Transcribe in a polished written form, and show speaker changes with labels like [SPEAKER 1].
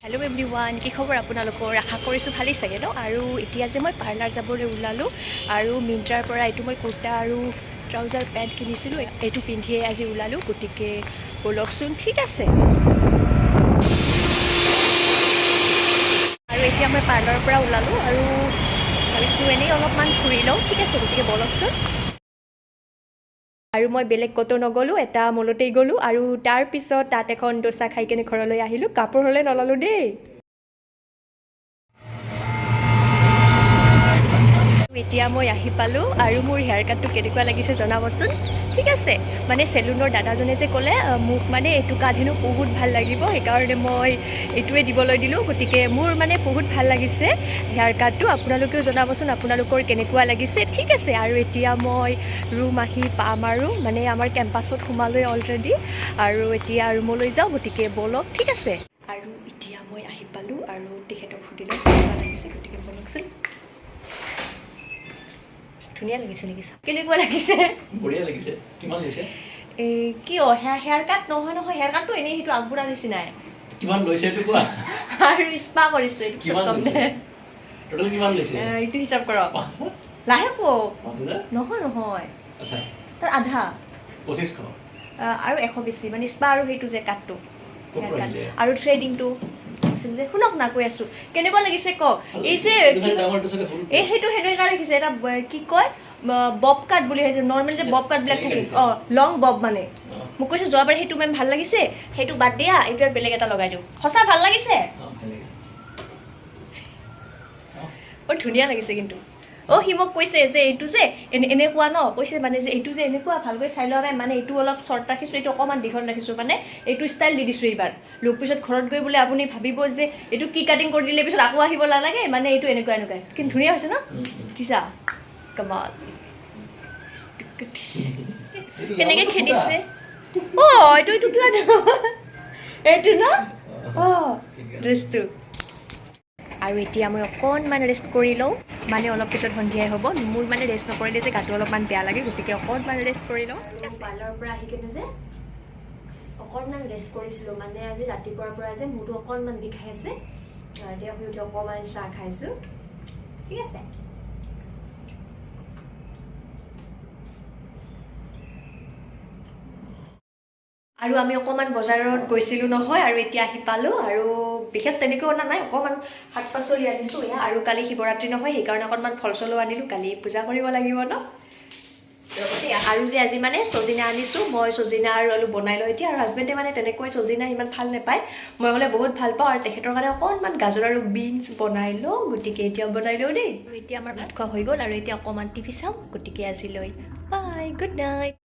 [SPEAKER 1] Hello' everyone, কি খবৰ আপোনালোকৰ? আশা কৰিছোঁ ভালেই চাগে ন। আৰু এতিয়া যে মই পাৰ্লাৰ যাবলৈ ওলালোঁ আৰু মিন্ত্ৰাৰ পৰা এইটো মই কুৰ্তা আৰু ট্ৰাউজাৰ পেণ্ট কিনিছিলোঁ, এইটো পিন্ধিয়ে আজি ওলালোঁ। গতিকে ব'লকচোন, ঠিক আছে। আৰু এতিয়া মই পাৰ্লাৰৰ পৰা ওলালোঁ আৰু ভাবিছোঁ এনেই অলপমান ফুৰি লওঁ, ঠিক আছে। গতিকে ব'লকচোন। আৰু মই বেলেগ ক'তো নগ'লোঁ, এটা মলতেই গ'লোঁ আৰু তাৰপিছত তাত এখন ডোচা খাই কেনে ঘৰলৈ আহিলোঁ। কাপোৰ হ'লে নল'লোঁ দেই। এতিয়া মই আহি পালোঁ আৰু মোৰ হেয়াৰ কাটটো কেনেকুৱা লাগিছে জনাবচোন, ঠিক আছে। মানে চেলুনৰ দাদাজনে যে ক'লে মোক মানে এইটো কাট হেনো বহুত ভাল লাগিব, সেইকাৰণে মই এইটোৱে দিবলৈ দিলোঁ। গতিকে মোৰ মানে বহুত ভাল লাগিছে হেয়াৰ কাটটো। আপোনালোকেও জনাবচোন আপোনালোকৰ কেনেকুৱা লাগিছে, ঠিক আছে। আৰু এতিয়া মই ৰুম আহি পাম আৰু মানে আমাৰ কেম্পাছত সোমালোৱে অলৰেডি, আৰু এতিয়া ৰুমলৈ যাওঁ। গতিকে ব'লক, ঠিক আছে। আৰু এতিয়া মই আহি পালোঁ আৰু তেখেতক সুধিলোঁ কেনেকুৱা লাগিছে, গতিকে ব'লকচোন। ধুনীয়া লাগিছে নেকি? কেনেকুৱা লাগিছে?
[SPEAKER 2] বঢ়িয়া লাগিছে। কিমান লৈছে?
[SPEAKER 1] কিয় হেয়াৰ কাট নহয় হেয়াৰ কাটটো এনেই সেইটো আগবঢ়া নিচিনাই।
[SPEAKER 2] কিমান লৈছে এইটো কোৱা?
[SPEAKER 1] আৰু স্পা কৰিছোঁ, এইটো
[SPEAKER 2] কিমান
[SPEAKER 1] কম
[SPEAKER 2] লৈছে?
[SPEAKER 1] দে।
[SPEAKER 2] টোটেল কিমান লৈছে?
[SPEAKER 1] এইটো হিচাপ কৰক।
[SPEAKER 2] 5,000?
[SPEAKER 1] লাহে কওক।
[SPEAKER 2] 5,000?
[SPEAKER 1] নহয়
[SPEAKER 2] আচ্ছা,
[SPEAKER 1] তাত আধা
[SPEAKER 2] 2,500।
[SPEAKER 1] আৰু 100 বেছি, মানে স্পা আৰু সেইটো যে কাটটো
[SPEAKER 2] ক'ৰ পৰা আহিলে?
[SPEAKER 1] আৰু থ্ৰেডিংটো যে শুনক না, কৈ আছোঁ কেনেকুৱা লাগিছে কওক। এই যে সেইটো সেনেকুৱা লাগিছে, এটা কি কয় বব কাট বুলি ভাবিছে, নৰ্মেল যে বব কাটবিলাক থাকে, লং বব মানে। মোক কৈছে যোৱাবাৰ সেইটো মেম ভাল লাগিছে, সেইটো বাদ দিয়া, এইটো বেলেগ এটা লগাই দিওঁ। সঁচা ভাল লাগিছে, বৰ ধুনীয়া লাগিছে কিন্তু। সি মোক কৈছে যে এইটো যে এনেকুৱা ন, কৈছে মানে যে এইটো যে এনেকুৱা ভালকৈ চাই লোৱা নাই, মানে এইটো অলপ শ্বৰ্ট ৰাখিছোঁ, এইটো অকণমান দীঘল ৰাখিছোঁ, মানে এইটো ষ্টাইল দি দিছোঁ এইবাৰ। লোক পিছত ঘৰত গৈ বোলে আপুনি ভাবিব যে এইটো কি কাটিং কৰি দিলে, পিছত আকৌ আহিব নালাগে, মানে এইটো এনেকুৱা কিন্তু ধুনীয়া হৈছে ন। কিছা কমাল, কেনেকৈ খেদিছে। এইটো কিবা এইটো ন ড্ৰেছটো। আৰু এতিয়া মই অকণমান ৰেষ্ট কৰি লওঁ, মানে অলপ পিছত সন্ধিয়াই হ'ব। মোৰ মানে ৰেষ্ট নকৰিলে যে গাটো অলপমান বেয়া লাগে, গতিকে অকণমান ৰেষ্ট কৰি লওঁ, ঠিক আছে। পাৰ্লাৰৰ পৰা আহি কেনে যে অকণমান ৰেষ্ট কৰিছিলোঁ, মানে আজি ৰাতিপুৱাৰ পৰা যে মূৰটো অকণমান বিষাই আছে। এতিয়া শুই উঠি অকণমান চাহ খাইছোঁ, ঠিক আছে। আৰু আমি অকণমান বজাৰত গৈছিলোঁ নহয়, আৰু এতিয়া আহি পালোঁ। আৰু বিশেষ তেনেকৈ অনা নাই, অকণমান শাক পাচলি আনিছোঁ এয়া। আৰু কালি শিৱৰাত্ৰি নহয়, সেইকাৰণে অকণমান ফল চলো আনিলোঁ, কালি পূজা কৰিব লাগিব ন। আৰু যে আজি মানে চজিনা আনিছোঁ, মই চজিনা আৰু আলু বনাই লওঁ এতিয়া। আৰু হাজবেণ্ডে মানে তেনেকৈ চজিনা ইমান ভাল নাপায়, মই হ'লে বহুত ভাল পাওঁ। আৰু তেখেতৰ কাৰণে অকণমান গাজৰ আৰু বিনছ বনাই লওঁ, গতিকে এতিয়া বনাই লওঁ দেই। আৰু এতিয়া আমাৰ ভাত খোৱা হৈ গ'ল, আৰু এতিয়া অকণমান টিভি চাওঁ। গতিকে আজিলৈ বাই, গুড নাইট।